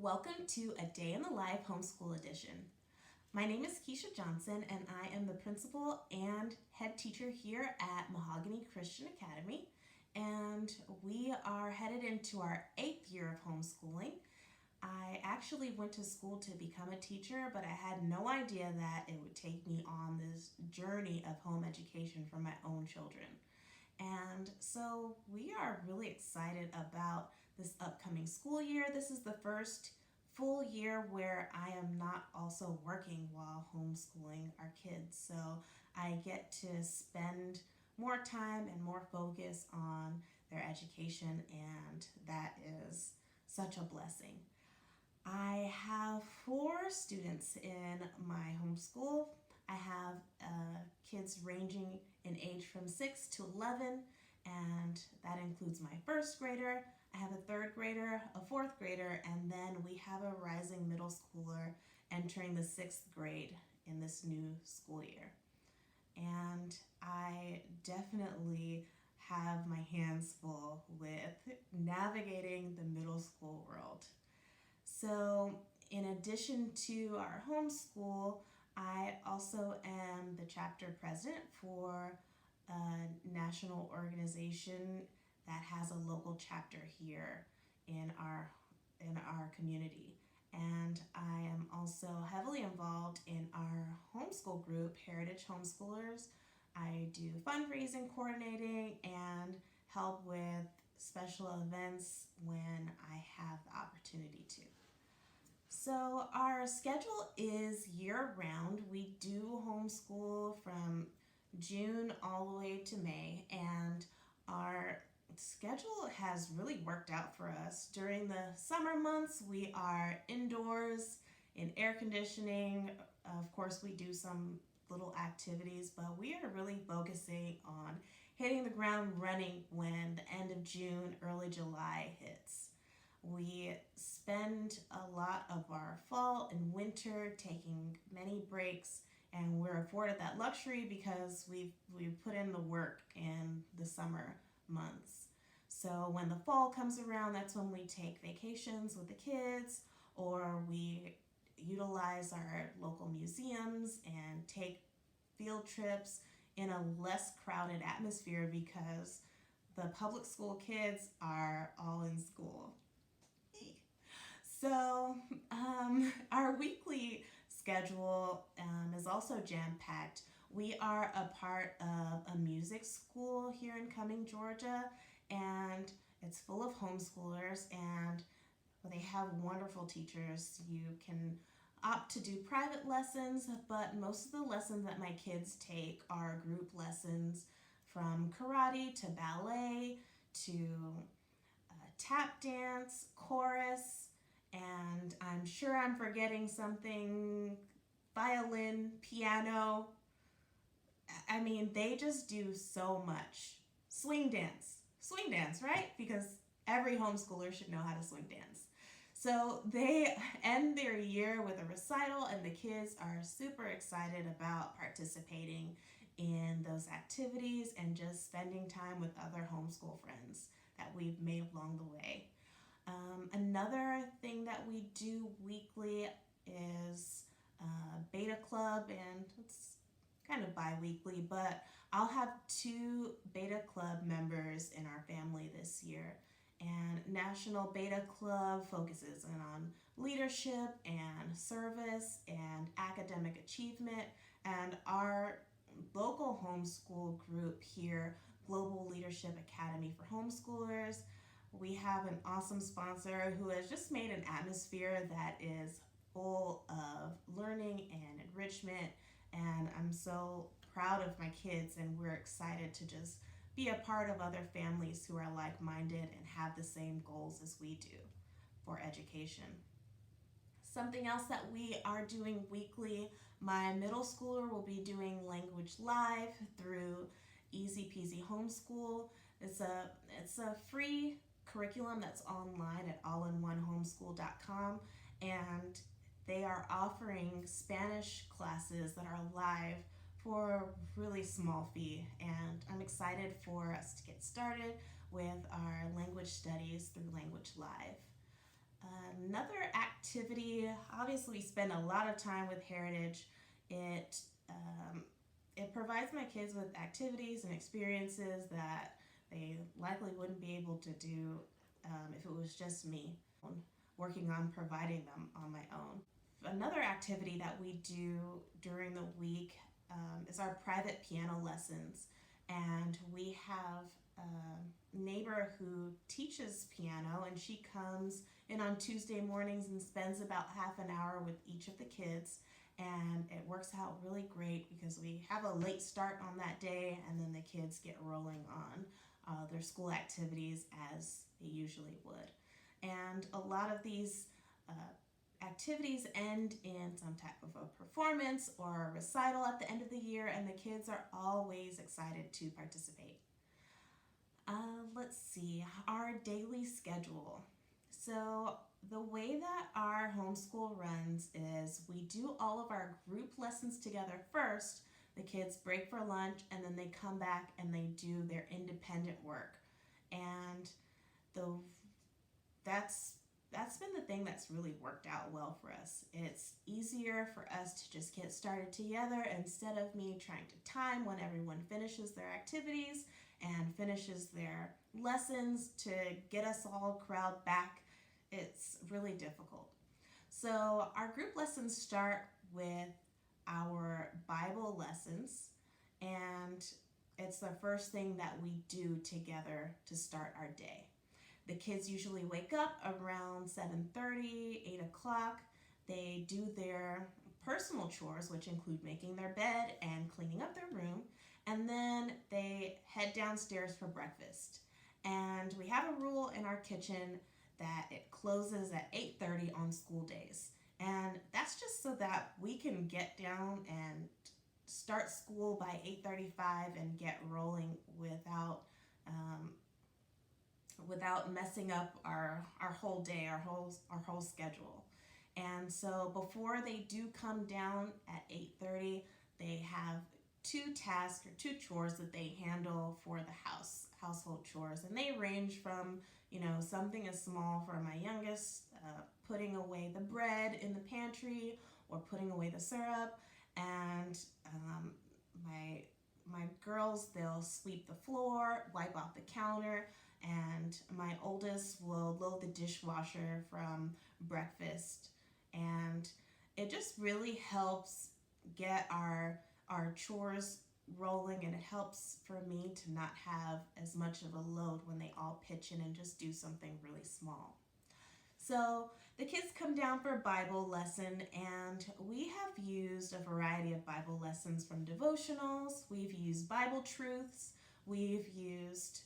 Welcome to A Day in the Life Homeschool Edition. My name is Keisha Johnson and I am the principal and head teacher here at Mahogany Christian Academy, and we are headed into our 8th year of homeschooling. I actually went to school to become a teacher, but I had no idea that it would take me on this journey of home education for my own children. And so we are really excited about this upcoming school year. This is the first full year where I am not also working while homeschooling our kids. So I get to spend more time and more focus on their education, and that is such a blessing. I have 4 students in my homeschool. I have kids ranging in age from 6 to 11, and that includes my first grader. I have a 3rd grader, a 4th grader, and then we have a rising middle schooler entering the 6th grade in this new school year. And I definitely have my hands full with navigating the middle school world. So in addition to our homeschool, I also am the chapter president for a national organization that has a local chapter here in our community. And I am also heavily involved in our homeschool group, Heritage Homeschoolers. I do fundraising, coordinating, and help with special events when I have the opportunity to. So our schedule is year-round. We do homeschool from June all the way to May, and our schedule has really worked out for us. During the summer months, we are indoors in air conditioning. Of course, we do some little activities, but we are really focusing on hitting the ground running when the end of June, early July hits. We spend a lot of our fall and winter taking many breaks, and we're afforded that luxury because we've put in the work in the summer months. So when the fall comes around, that's when we take vacations with the kids, or we utilize our local museums and take field trips in a less crowded atmosphere because the public school kids are all in school. So our weekly schedule is also jam-packed. We are a part of a music school here in Cumming, Georgia, and it's full of homeschoolers, and they have wonderful teachers. You can opt to do private lessons, but most of the lessons that my kids take are group lessons, from karate to ballet to tap dance, chorus, and I'm sure I'm forgetting something, violin, piano. I mean, they just do so much. Swing dance, right? Because every homeschooler should know how to swing dance. So they end their year with a recital, and the kids are super excited about participating in those activities and just spending time with other homeschool friends that we've made along the way. Another thing that we do weekly is Beta Club, and it's kind of bi-weekly, but I'll have 2 Beta Club members in our family this year. And National Beta Club focuses on leadership and service and academic achievement, and our local homeschool group here, Global Leadership Academy for Homeschoolers, we have an awesome sponsor who has just made an atmosphere that is full of learning and enrichment, and I'm so proud of my kids, and we're excited to just be a part of other families who are like-minded and have the same goals as we do for education. Something else that we are doing weekly, my middle schooler will be doing Language Live through Easy Peasy Homeschool. It's a free curriculum that's online at allinoneHomeschool.com, and they are offering Spanish classes that are live for a really small fee, and I'm excited for us to get started with our language studies through Language Live. Another activity, obviously we spend a lot of time with Heritage. It provides my kids with activities and experiences that they likely wouldn't be able to do if it was just me working on providing them on my own. Another activity that we do during the week is our private piano lessons. And we have a neighbor who teaches piano, and she comes in on Tuesday mornings and spends about half an hour with each of the kids. And it works out really great because we have a late start on that day, and then the kids get rolling on their school activities as they usually would. And a lot of these activities end in some type of a performance or a recital at the end of the year, and the kids are always excited to participate. Let's see, our daily schedule. So the way that our homeschool runs is we do all of our group lessons together first. The kids break for lunch, and then they come back and they do their independent work. And that's been the thing that's really worked out well for us. It's easier for us to just get started together instead of me trying to time when everyone finishes their activities and finishes their lessons to get us all crowd back. It's really difficult. So our group lessons start with our Bible lessons, and it's the first thing that we do together to start our day. The kids usually wake up around 7:30, 8 o'clock. They do their personal chores, which include making their bed and cleaning up their room, and then they head downstairs for breakfast. And we have a rule in our kitchen that it closes at 8:30 on school days. And that's just so that we can get down and start school by 8:35 and get rolling without messing up our whole day, our whole schedule. And so before they do come down at 8:30, they have two tasks or two chores that they handle for the household chores, and they range from something as small for my youngest, putting away the bread in the pantry or putting away the syrup, and my girls, they'll sweep the floor, wipe off the counter, and my oldest will load the dishwasher from breakfast. And it just really helps get our chores rolling, and it helps for me to not have as much of a load when they all pitch in and just do something really small. So the kids come down for a Bible lesson, and we have used a variety of Bible lessons from devotionals. We've used Bible truths. We've used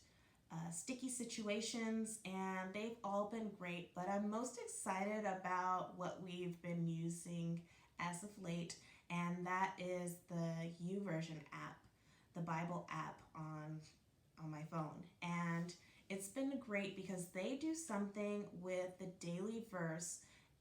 sticky situations, and they've all been great. But I'm most excited about what we've been using as of late, and that is the YouVersion app, the Bible app on my phone. And it's been great because they do something with the daily verse,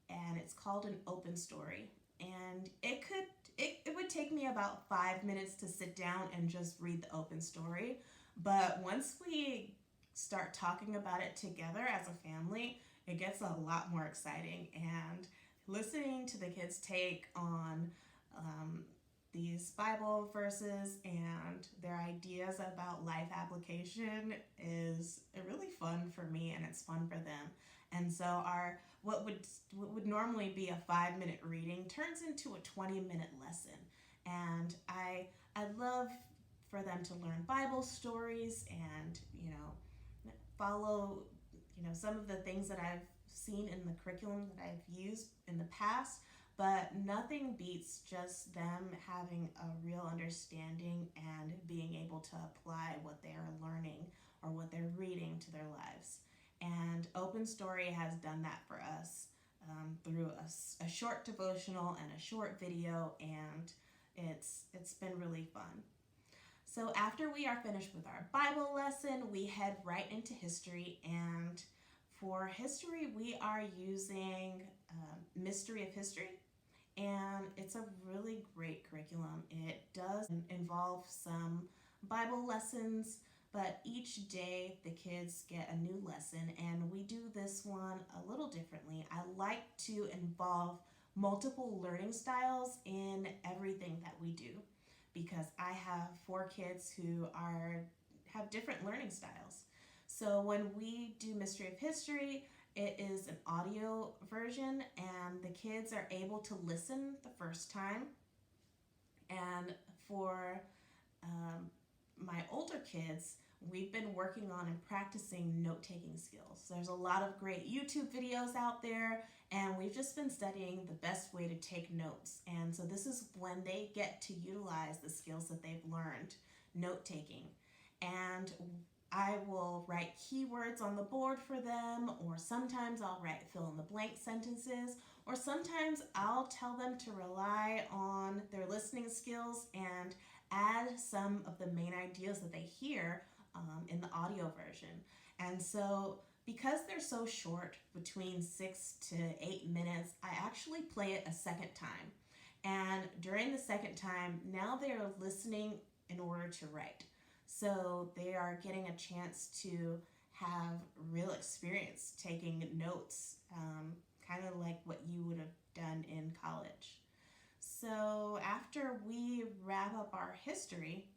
and it's called an open story. And it would take me about 5 minutes to sit down and just read the open story. But once we start talking about it together as a family, it gets a lot more exciting. And listening to the kids' take on these Bible verses and their ideas about life application is really fun for me, and it's fun for them. And so what would normally be a 5-minute reading turns into a 20-minute lesson. And I love for them to learn Bible stories and follow some of the things that I've seen in the curriculum that I've used in the past. But nothing beats just them having a real understanding and being able to apply what they are learning or what they're reading to their lives. And Open Story has done that for us through a short devotional and a short video, and it's been really fun. So after we are finished with our Bible lesson, we head right into history. And for history, we are using Mystery of History. And it's a really great curriculum. It does involve some Bible lessons, but each day the kids get a new lesson, and we do this one a little differently. I like to involve multiple learning styles in everything that we do because I have 4 kids who have different learning styles. So when we do Mystery of History, it is an audio version, and the kids are able to listen the first time. And for my older kids, we've been working on and practicing note-taking skills. There's a lot of great YouTube videos out there, and we've just been studying the best way to take notes. And so this is when they get to utilize the skills that they've learned, note-taking. And I will write keywords on the board for them, or sometimes I'll write fill-in-the-blank sentences, or sometimes I'll tell them to rely on their listening skills and add some of the main ideas that they hear in the audio version. And so because they're so short, between 6 to 8 minutes, I actually play it a second time. And during the second time, now they are listening in order to write. So they are getting a chance to have real experience taking notes, kind of like what you would have done in college. So after we wrap up our history,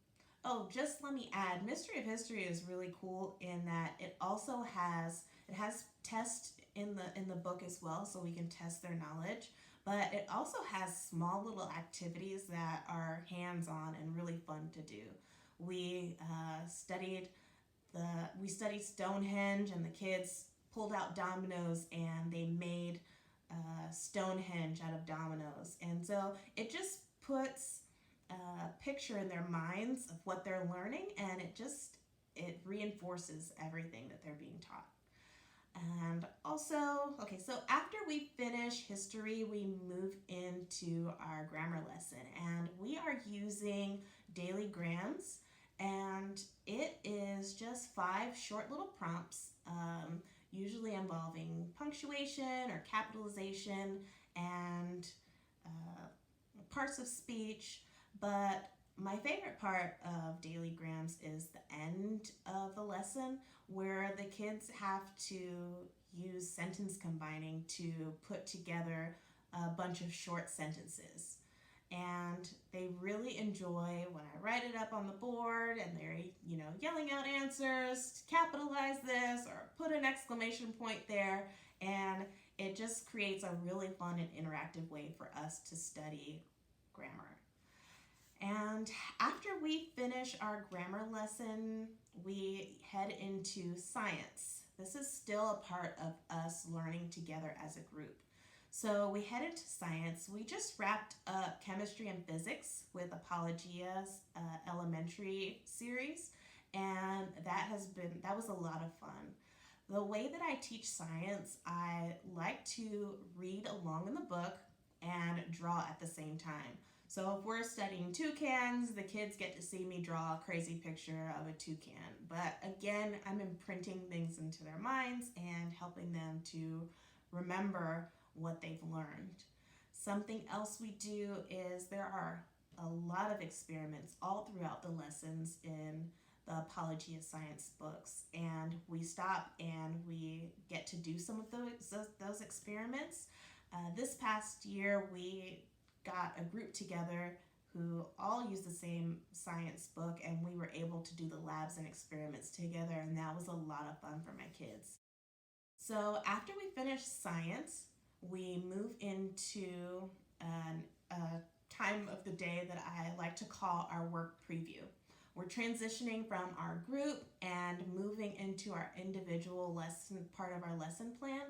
just let me add, Mystery of History is really cool in that it also has tests in the book as well, so we can test their knowledge. But it also has small little activities that are hands-on and really fun to do. We studied Stonehenge, and the kids pulled out dominoes and they made Stonehenge out of dominoes. And so it just puts a picture in their minds of what they're learning, and it reinforces everything that they're being taught. And also, so after we finish history, we move into our grammar lesson, and we are using daily grams, and it is just 5 short little prompts, usually involving punctuation or capitalization and parts of speech. But my favorite part of daily grams is the end of the lesson, where the kids have to use sentence combining to put together a bunch of short sentences. And they really enjoy when I write it up on the board and they're, yelling out answers, capitalize this or put an exclamation point there. And it just creates a really fun and interactive way for us to study grammar. And after we finish our grammar lesson, we head into science. This is still a part of us learning together as a group. So we head into science. We just wrapped up chemistry and physics with Apologia's elementary series, and that was a lot of fun. The way that I teach science, I like to read along in the book and draw at the same time. So if we're studying toucans, the kids get to see me draw a crazy picture of a toucan. But again, I'm imprinting things into their minds and helping them to remember what they've learned. Something else we do is there are a lot of experiments all throughout the lessons in the Apologia science books, and we stop and we get to do some of those experiments. This past year, we got a group together who all used the same science book, and we were able to do the labs and experiments together, and that was a lot of fun for my kids. So after we finish science, we move into a time of the day that I like to call our work preview. We're transitioning from our group and moving into our individual lesson, part of our lesson plan.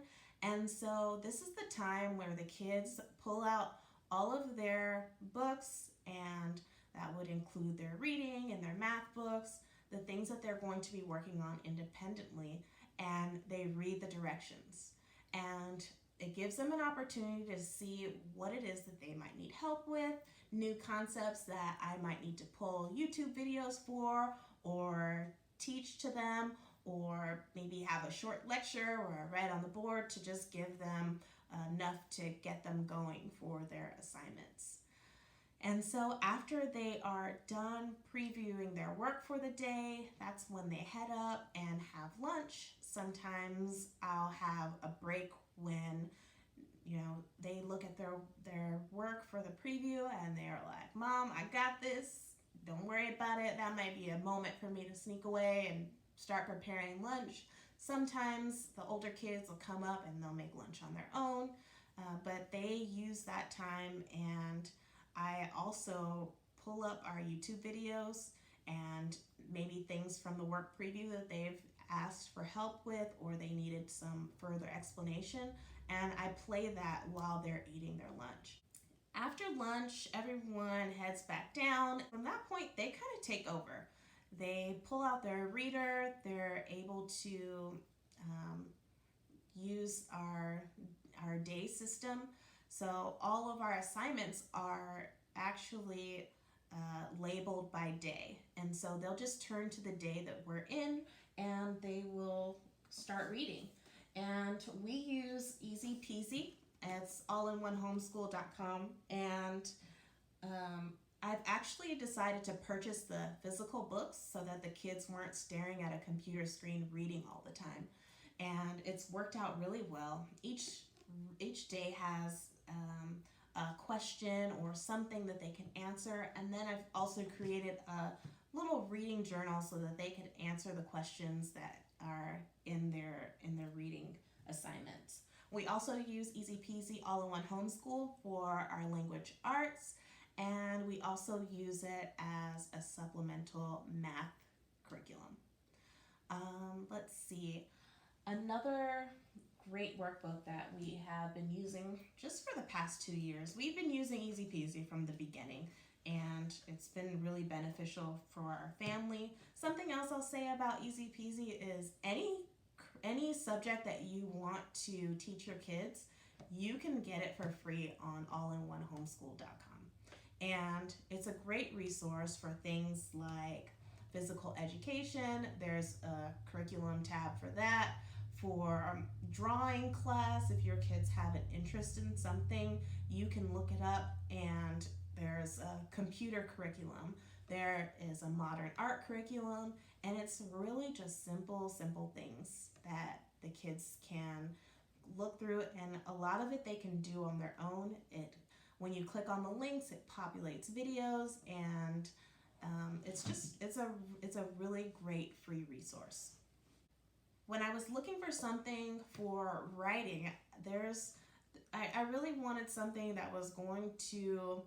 And so this is the time where the kids pull out all of their books, and that would include their reading and their math books, the things that they're going to be working on independently, and they read the directions. And it gives them an opportunity to see what it is that they might need help with, new concepts that I might need to pull YouTube videos for or teach to them, or maybe have a short lecture or I write on the board to just give them enough to get them going for their assignments. And so after they are done previewing their work for the day, that's when they head up and have lunch. Sometimes I'll have a break when they look at their work for the preview and they're like, Mom, I got this. Don't worry about it. That might be a moment for me to sneak away and start preparing lunch. Sometimes the older kids will come up and they'll make lunch on their own, but they use that time, and I also pull up our YouTube videos and maybe things from the work preview that they've asked for help with or they needed some further explanation, and I play that while they're eating their lunch. After lunch, everyone heads back down. From that point, they kind of take over. They pull out their reader. They're able to use our day system. So all of our assignments are actually labeled by day. And so they'll just turn to the day that we're in and they will start reading. And we use Easy Peasy. It's allinonehomeschool.com. And I've actually decided to purchase the physical books so that the kids weren't staring at a computer screen reading all the time. And it's worked out really well. Each day has a question or something that they can answer, and then I've also created a little reading journal so that they can answer the questions that are in their reading assignments. We also use Easy Peasy All-in-One Homeschool for our language arts, and we also use it as a supplemental math curriculum. Let's see. Another great workbook that we have been using just for the past 2 years. We've been using Easy Peasy from the beginning, and it's been really beneficial for our family. Something else I'll say about Easy Peasy is any subject that you want to teach your kids, you can get it for free on allinonehomeschool.com. And it's a great resource for things like physical education. There's a curriculum tab for that. For drawing class, if your kids have an interest in something, you can look it up, and there's a computer curriculum. There is a modern art curriculum, and it's really just simple things that the kids can look through, and a lot of it they can do on their own. When you click on the links, it populates videos, and it's a really great free resource. When I was looking for something for writing, I really wanted something that was going to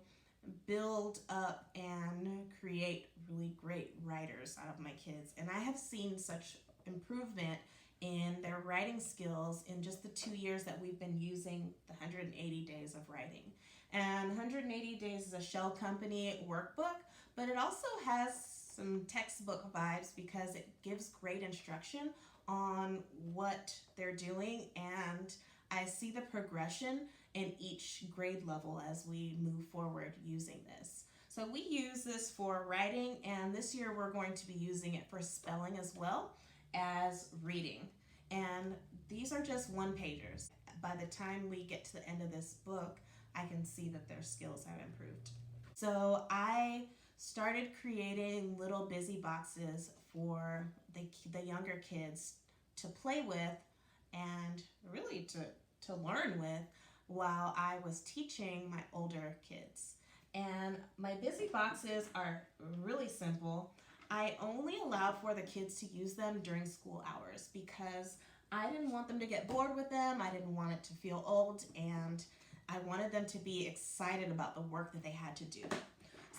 build up and create really great writers out of my kids. And I have seen such improvement in their writing skills in just the 2 years that we've been using the 180 Days of Writing. And 180 Days is a shell company workbook, but it also has some textbook vibes because it gives great instruction on what they're doing, and I see the progression in each grade level as we move forward using this. So we use this for writing, and this year we're going to be using it for spelling as well as reading. And these are just one-pagers. By the time we get to the end of this book, I can see that their skills have improved. So I started creating little busy boxes for the younger kids to play with and really to learn with while I was teaching my older kids. And my busy boxes are really simple. I only allowed for the kids to use them during school hours because I didn't want them to get bored with them. I didn't want it to feel old, and I wanted them to be excited about the work that they had to do.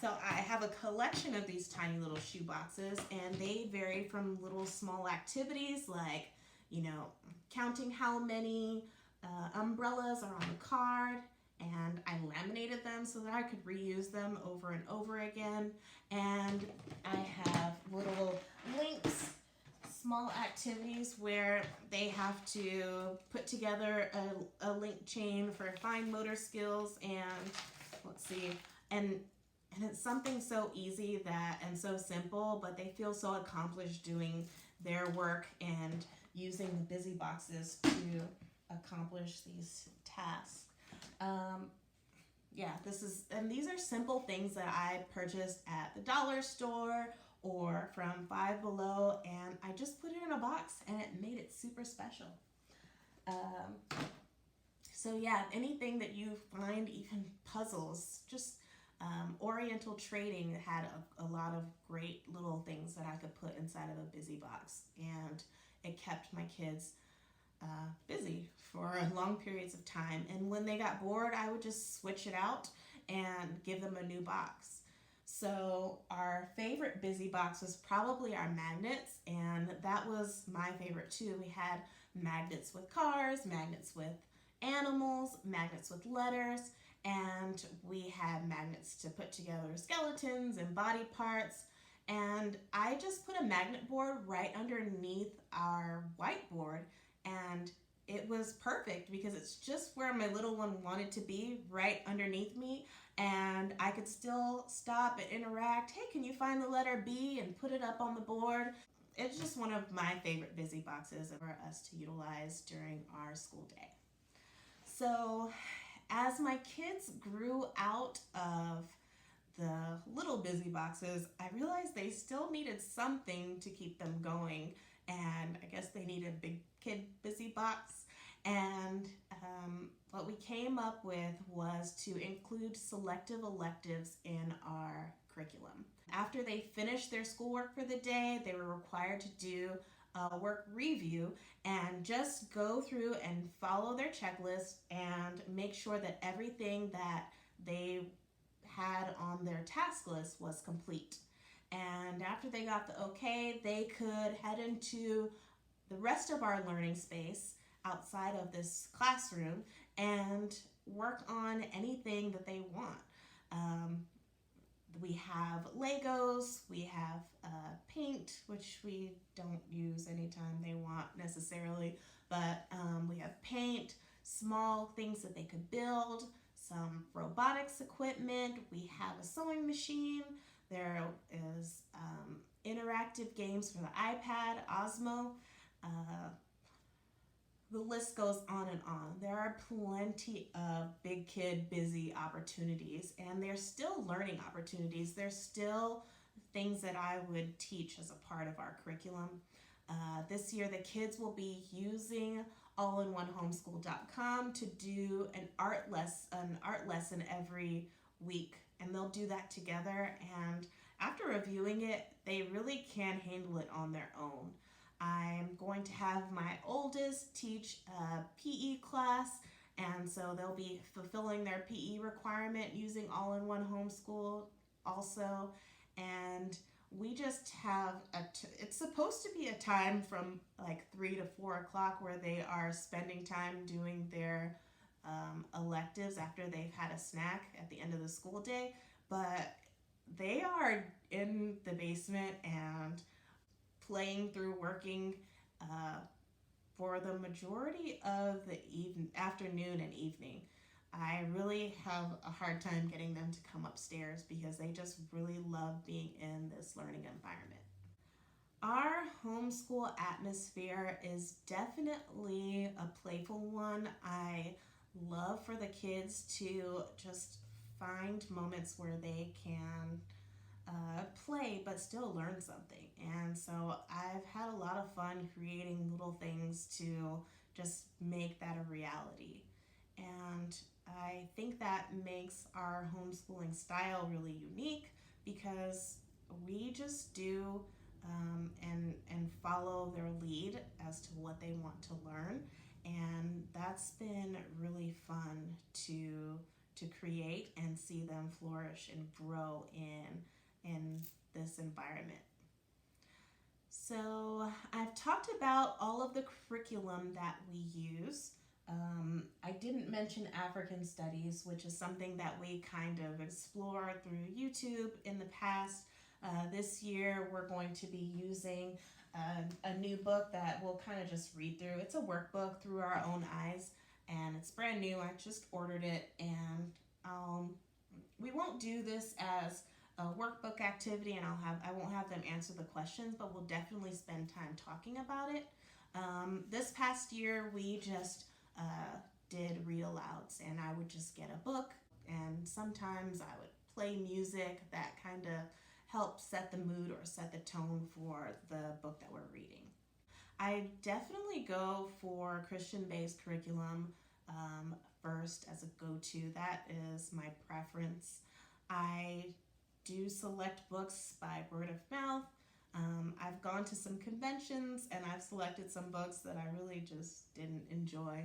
So I have a collection of these tiny little shoe boxes, and they vary from little small activities like, counting how many umbrellas are on the card, and I laminated them so that I could reuse them over and over again. And I have little links, small activities where they have to put together a link chain for fine motor skills, and and it's something so easy and so simple, but they feel so accomplished doing their work and using the busy boxes to accomplish these tasks. Yeah, these are simple things that I purchased at the dollar store or from Five Below, and I just put it in a box and it made it super special. So yeah, anything that you find, even puzzles, just Oriental Trading had a lot of great little things that I could put inside of a busy box, and it kept my kids busy for long periods of time. And when they got bored, I would just switch it out and give them a new box. So our favorite busy box was probably our magnets, and that was my favorite too. We had magnets with cars, magnets with animals, magnets with letters, and we had magnets to put together skeletons and body parts. And I just put a magnet board right underneath our whiteboard, and it was perfect because it's just where my little one wanted to be, right underneath me, and I could still stop and interact. Hey, can you find the letter B, and put it up on the board? It's just one of my favorite busy boxes for us to utilize during our school day. So as my kids grew out of the little busy boxes, I realized they still needed something to keep them going, and I guess they needed a big kid busy box. And what we came up with was to include selective electives in our curriculum. After they finished their schoolwork for the day, they were required to do a work review and just go through and follow their checklist and make sure that everything that they had on their task list was complete. And after they got the okay, they could head into the rest of our learning space outside of this classroom and work on anything that they want. We have Legos, we have paint, which we don't use anytime they want necessarily, but we have paint, small things that they could build, some robotics equipment, we have a sewing machine, there is interactive games for the iPad, Osmo. The list goes on and on. There are plenty of big kid busy opportunities, and they're still learning opportunities. There's still things that I would teach as a part of our curriculum. This year, the kids will be using allinonehomeschool.com to do an art lesson every week, and they'll do that together. And after reviewing it, they really can handle it on their own. I'm going to have my oldest teach a PE class, and so they'll be fulfilling their PE requirement using All-in-One Homeschool also. And we just have it's supposed to be a time from like 3 to 4 o'clock where they are spending time doing their electives after they've had a snack at the end of the school day, but they are in the basement and playing through, working for the majority of the afternoon and evening. I really have a hard time getting them to come upstairs because they just really love being in this learning environment. Our homeschool atmosphere is definitely a playful one. I love for the kids to just find moments where they can play but still learn something. And so I've had a lot of fun creating little things to just make that a reality. And I think that makes our homeschooling style really unique because we just do and follow their lead as to what they want to learn. And that's been really fun to create and see them flourish and grow in this environment. So I've talked about all of the curriculum that we use. I didn't mention African studies, which is something that we kind of explore through YouTube in the past. This year we're going to be using a new book that we'll kind of just read through. It's a workbook through our own eyes, and it's brand new. I just ordered it, and we won't do this as a workbook activity, and I won't have them answer the questions, but we'll definitely spend time talking about it. This past year, we just did read alouds, and I would just get a book and and sometimes I would play music that kind of helps set the mood or set the tone for the book that we're reading. I definitely go for Christian-based curriculum first as a go-to. That is my preference. I do select books by word of mouth. I've gone to some conventions and I've selected some books that I really just didn't enjoy.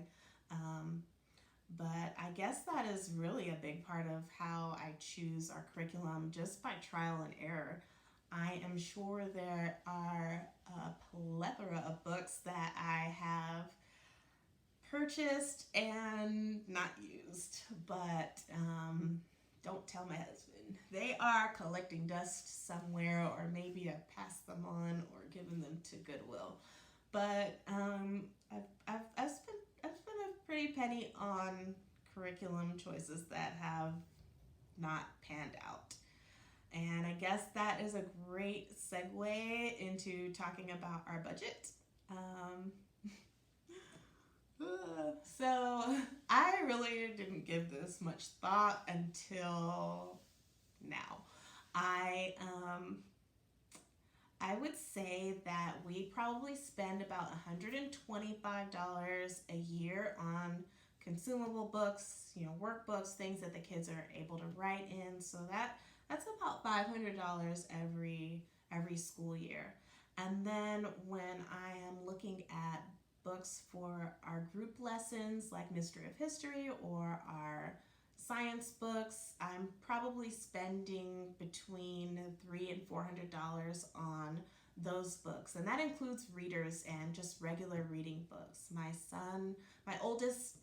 But I guess that is really a big part of how I choose our curriculum, just by trial and error. I am sure there are a plethora of books that I have purchased and not used, but don't tell my husband. They are collecting dust somewhere, or maybe I passed them on or given them to Goodwill. But I've spent a pretty penny on curriculum choices that have not panned out. And I guess that is a great segue into talking about our budget. So I really didn't give this much thought until now. I would say that we probably spend about $125 a year on consumable books, workbooks, things that the kids are able to write in. So that's about $500 every school year. And then when I am looking at books for our group lessons like Mystery of History or our science books, I'm probably spending between $300 and $400 on those books. And that includes readers and just regular reading books. My oldest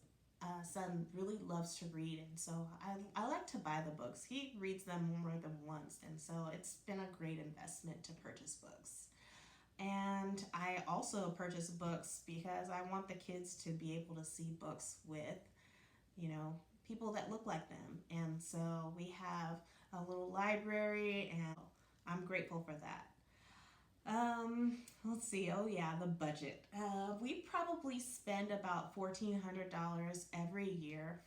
son really loves to read, and so I like to buy the books. He reads them more than once, and so it's been a great investment to purchase books. And I also purchase books because I want the kids to be able to see books with, people that look like them. And so we have a little library, and I'm grateful for that. Let's see. Oh yeah, the budget. We probably spend about $1,400 every year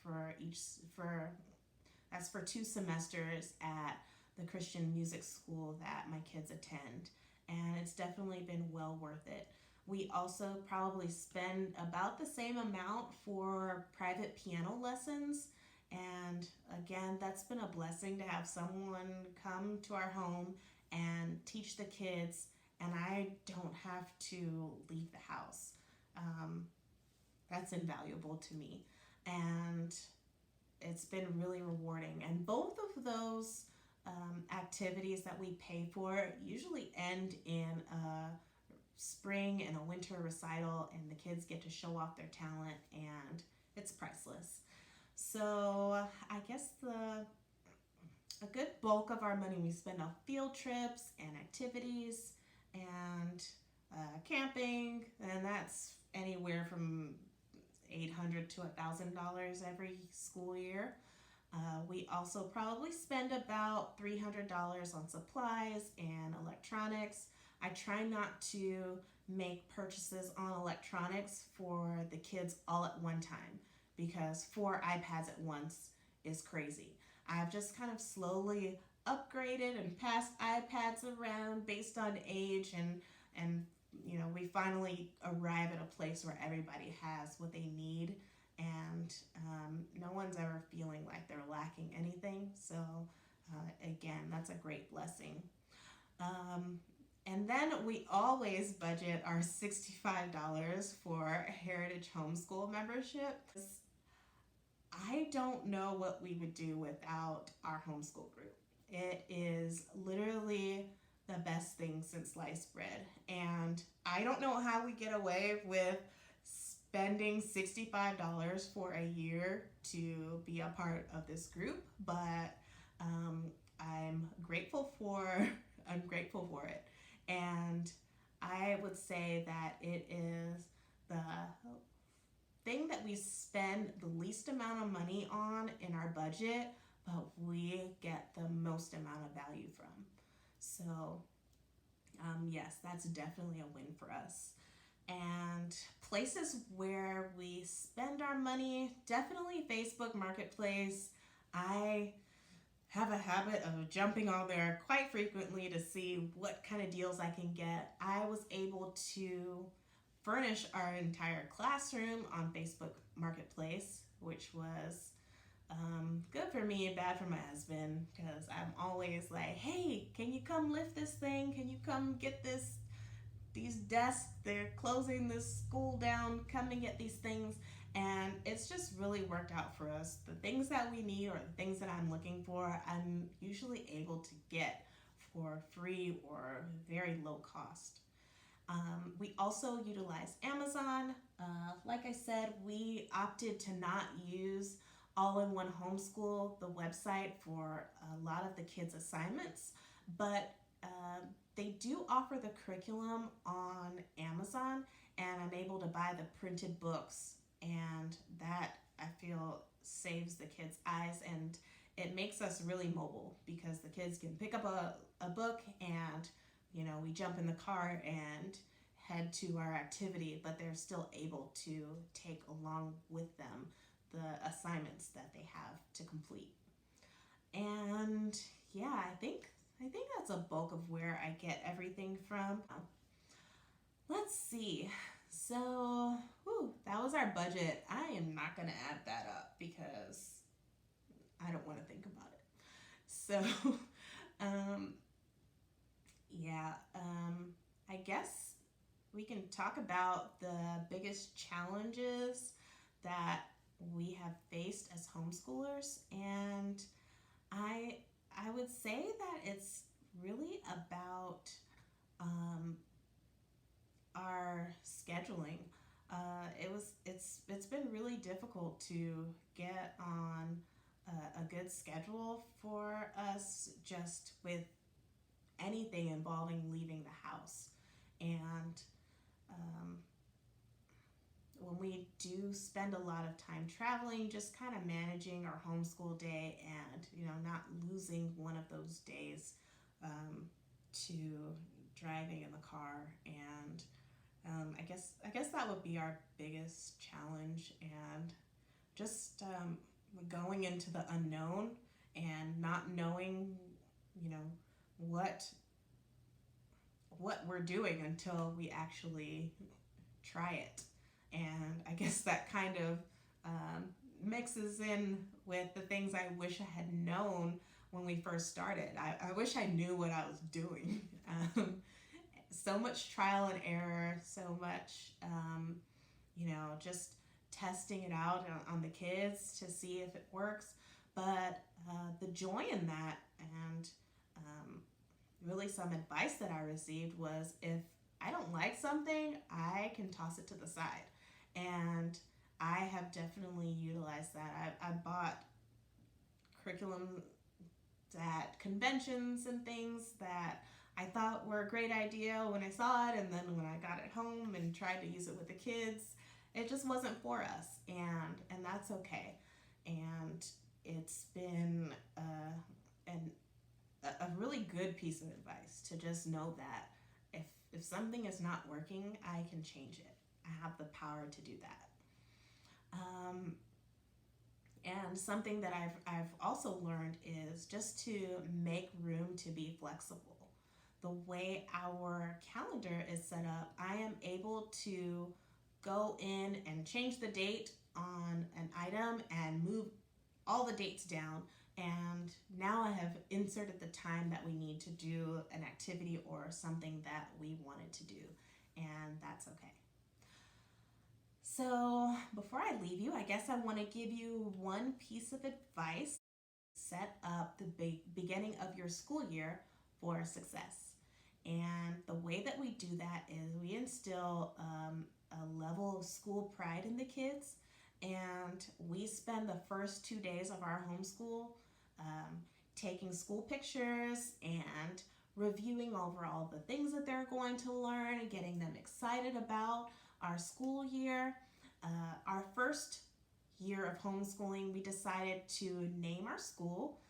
that's for 2 semesters at the Christian music school that my kids attend. And it's definitely been well worth it. We also probably spend about the same amount for private piano lessons. And again, that's been a blessing to have someone come to our home and teach the kids, and I don't have to leave the house. That's invaluable to me. And it's been really rewarding. And both of those activities that we pay for usually end in a spring and a winter recital, and the kids get to show off their talent, and it's priceless. So I guess a good bulk of our money we spend on field trips and activities and camping, and that's anywhere from $800 to $1,000 every school year. We also probably spend about $300 on supplies and electronics. I try not to make purchases on electronics for the kids all at one time, because 4 iPads at once is crazy. I've just kind of slowly upgraded and passed iPads around based on age, and we finally arrive at a place where everybody has what they need, and no one's ever feeling like they're lacking anything. So again, that's a great blessing. And then we always budget our $65 for Heritage Homeschool membership. I don't know what we would do without our homeschool group. It is literally the best thing since sliced bread. And I don't know how we get away with spending $65 for a year to be a part of this group, but I'm grateful for it. And I would say that it is the thing that we spend the least amount of money on in our budget, but we get the most amount of value from. So yes, that's definitely a win for us. And places where we spend our money, definitely Facebook Marketplace. I have a habit of jumping on there quite frequently to see what kind of deals I can get. I was able to furnish our entire classroom on Facebook Marketplace, which was good for me and bad for my husband, because I'm always like, hey, can you come lift this thing? Can you come get these desks? They're closing this school down. Come and get these things. And it's just really worked out for us. The things that we need or the things that I'm looking for, I'm usually able to get for free or very low cost. We also utilize Amazon. Like I said, we opted to not use All-in-One Homeschool, the website, for a lot of the kids' assignments, but they do offer the curriculum on Amazon, and I'm able to buy the printed books, and that, I feel, saves the kids' eyes, and it makes us really mobile because the kids can pick up a book and, we jump in the car and head to our activity, but they're still able to take along with them the assignments that they have to complete. And yeah, I think that's a bulk of where I get everything from. Let's see. So, that was our budget. I am not going to add that up because I don't want to think about it. So, I guess we can talk about the biggest challenges that we have faced as homeschoolers, and I would say that it's really about our scheduling. It's been really difficult to get on a good schedule for us, just with anything involving leaving the house. And when we do spend a lot of time traveling, just kind of managing our homeschool day and, not losing one of those days to driving in the car. And I guess that would be our biggest challenge, and just going into the unknown and not knowing, what we're doing until we actually try it. And I guess that kind of mixes in with the things I wish I had known when we first started. I wish I knew what I was doing. So much trial and error, so much, just testing it out on the kids to see if it works. But the joy in that, and really some advice that I received, was if I don't like something, I can toss it to the side. And I have definitely utilized that. I bought curriculum at conventions and things that I thought were a great idea when I saw it, and then when I got it home and tried to use it with the kids, it just wasn't for us, and that's okay. And it's been a really good piece of advice to just know that if something is not working, I can change it. I have the power to do that. And something that I've also learned is just to make room to be flexible. The way our calendar is set up, I am able to go in and change the date on an item and move all the dates down. And now I have inserted the time that we need to do an activity or something that we wanted to do. And that's okay. So before I leave you, I guess I want to give you one piece of advice. Set up the beginning of your school year for success. And the way that we do that is we instill a level of school pride in the kids. And we spend the first 2 days of our homeschool taking school pictures and reviewing over all the things that they're going to learn and getting them excited about our school year. Our first year of homeschooling, we decided to name our school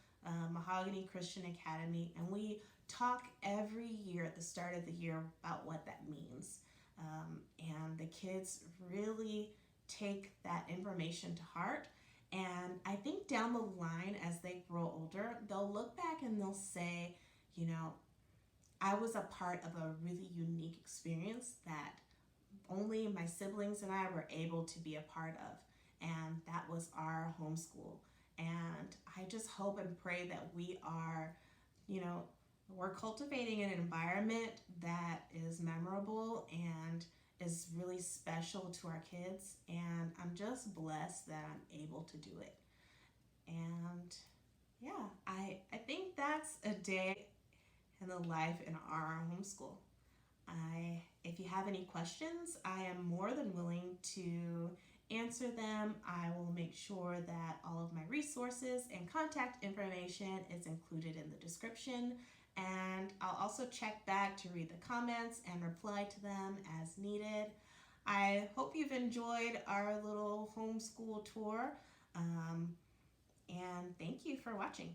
Mahogany Christian Academy, and we talk every year at the start of the year about what that means. And the kids really take that information to heart, And I think down the line, as they grow older, they'll look back and they'll say, you know, I was a part of a really unique experience that only my siblings and I were able to be a part of. And that was our homeschool. And I just hope and pray that we are, you know, we're cultivating an environment that is memorable and is really special to our kids. And I'm just blessed that I'm able to do it. And yeah, I think that's a day in the life in our homeschool. If you have any questions, I am more than willing to answer them. I will make sure that all of my resources and contact information is included in the description. And I'll also check back to read the comments and reply to them as needed. I hope you've enjoyed our little homeschool tour. And thank you for watching.